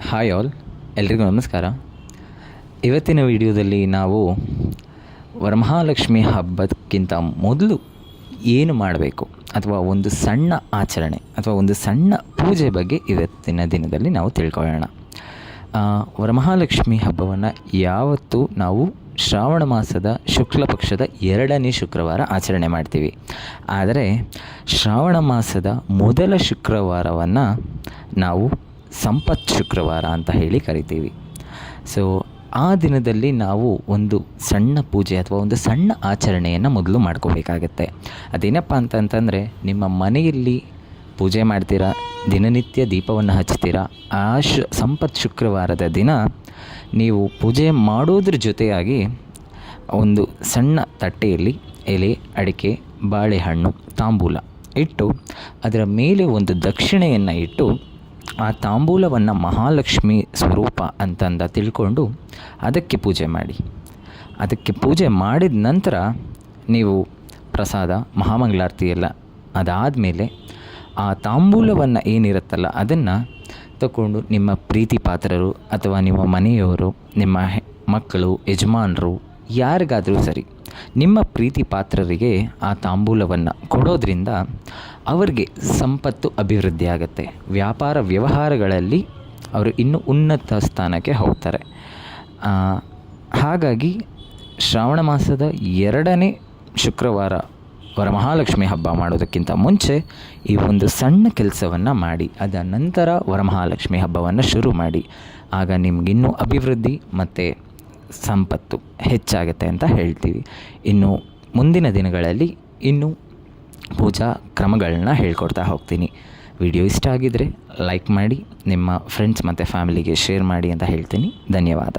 Hi all, ಎಲ್ರಿಗೂ ನಮಸ್ಕಾರ. ಇವತ್ತಿನ ವಿಡಿಯೋದಲ್ಲಿ ನಾವು ವರಮಹಾಲಕ್ಷ್ಮಿ ಹಬ್ಬಕ್ಕಿಂತ ಮೊದಲು ಏನು ಮಾಡಬೇಕು ಅಥವಾ ಒಂದು ಸಣ್ಣ ಆಚರಣೆ ಅಥವಾ ಒಂದು ಸಣ್ಣ ಪೂಜೆ ಬಗ್ಗೆ ಇವತ್ತಿನ ದಿನದಲ್ಲಿ ನಾವು ತಿಳ್ಕೊಳ್ಳೋಣ. ವರಮಹಾಲಕ್ಷ್ಮಿ ಹಬ್ಬವನ್ನು ಯಾವತ್ತೂ ನಾವು ಶ್ರಾವಣ ಮಾಸದ ಶುಕ್ಲ ಪಕ್ಷದ 2ನೇ ಶುಕ್ರವಾರ ಆಚರಣೆ ಮಾಡ್ತೀವಿ. ಆದರೆ ಶ್ರಾವಣ ಮಾಸದ ಮೊದಲ ಶುಕ್ರವಾರವನ್ನು ನಾವು ಸಂಪತ್ ಶುಕ್ರವಾರ ಅಂತ ಹೇಳಿ ಕರಿತೀವಿ. ಸೊ ಆ ದಿನದಲ್ಲಿ ನಾವು ಒಂದು ಸಣ್ಣ ಪೂಜೆ ಅಥವಾ ಒಂದು ಸಣ್ಣ ಆಚರಣೆಯನ್ನು ಮೊದಲು ಮಾಡ್ಕೋಬೇಕಾಗತ್ತೆ. ಅದೇನಪ್ಪ ಅಂತಂತಂದರೆ, ನಿಮ್ಮ ಮನೆಯಲ್ಲಿ ಪೂಜೆ ಮಾಡ್ತೀರಾ, ದಿನನಿತ್ಯ ದೀಪವನ್ನು ಹಚ್ತೀರಾ. ಆ ಸಂಪತ್ ಶುಕ್ರವಾರದ ದಿನ ನೀವು ಪೂಜೆ ಮಾಡೋದ್ರ ಜೊತೆಯಾಗಿ ಒಂದು ಸಣ್ಣ ತಟ್ಟೆಯಲ್ಲಿ ಎಲೆ, ಅಡಿಕೆ, ಬಾಳೆಹಣ್ಣು, ತಾಂಬೂಲ ಇಟ್ಟು ಅದರ ಮೇಲೆ ಒಂದು ದಕ್ಷಿಣೆಯನ್ನು ಇಟ್ಟು ಆ ತಾಂಬೂಲವನ್ನು ಮಹಾಲಕ್ಷ್ಮಿ ಸ್ವರೂಪ ಅಂತಂದ ತಿಳ್ಕೊಂಡು ಅದಕ್ಕೆ ಪೂಜೆ ಮಾಡಿ. ಅದಕ್ಕೆ ಪೂಜೆ ಮಾಡಿದ ನಂತರ ನೀವು ಪ್ರಸಾದ, ಮಹಾಮಂಗಳಾರತಿ ಎಲ್ಲ ಅದಾದಮೇಲೆ ಆ ತಾಂಬೂಲವನ್ನು ಏನಿರುತ್ತಲ್ಲ ಅದನ್ನು ತಗೊಂಡು ನಿಮ್ಮ ಪ್ರೀತಿ ಪಾತ್ರರು ಅಥವಾ ನಿಮ್ಮ ಮನೆಯವರು, ನಿಮ್ಮ ಮಕ್ಕಳು, ಯಜಮಾನರು ಯಾರಿಗಾದರೂ ಸರಿ, ನಿಮ್ಮ ಪ್ರೀತಿ ಪಾತ್ರರಿಗೆ ಆ ತಾಂಬೂಲವನ್ನು ಕೊಡೋದ್ರಿಂದ ಅವರಿಗೆ ಸಂಪತ್ತು ಅಭಿವೃದ್ಧಿ ಆಗುತ್ತೆ. ವ್ಯಾಪಾರ ವ್ಯವಹಾರಗಳಲ್ಲಿ ಅವರು ಇನ್ನೂ ಉನ್ನತ ಸ್ಥಾನಕ್ಕೆ ಹೋಗ್ತಾರೆ. ಹಾಗಾಗಿ ಶ್ರಾವಣ ಮಾಸದ 2ನೇ ಶುಕ್ರವಾರ ವರಮಹಾಲಕ್ಷ್ಮಿ ಹಬ್ಬ ಮಾಡೋದಕ್ಕಿಂತ ಮುಂಚೆ ಈ ಒಂದು ಸಣ್ಣ ಕೆಲಸವನ್ನು ಮಾಡಿ, ಅದ ನಂತರ ವರಮಹಾಲಕ್ಷ್ಮಿ ಹಬ್ಬವನ್ನು ಶುರು ಮಾಡಿ. ಆಗ ನಿಮಗಿನ್ನೂ ಅಭಿವೃದ್ಧಿ ಮತ್ತು ಸಂಪತ್ತು ಹೆಚ್ಚಾಗುತ್ತೆ ಅಂತ ಹೇಳ್ತೀವಿ. ಇನ್ನು ಮುಂದಿನ ದಿನಗಳಲ್ಲಿ ಇನ್ನೂ ಪೂಜಾ ಕ್ರಮಗಳನ್ನ ಹೇಳ್ಕೊಡ್ತಾ ಹೋಗ್ತೀನಿ. ವಿಡಿಯೋ ಇಷ್ಟ ಆಗಿದ್ದರೆ ಲೈಕ್ ಮಾಡಿ, ನಿಮ್ಮ ಫ್ರೆಂಡ್ಸ್ ಮತ್ತು ಫ್ಯಾಮಿಲಿಗೆ ಶೇರ್ ಮಾಡಿ ಅಂತ ಹೇಳ್ತೀನಿ. ಧನ್ಯವಾದ.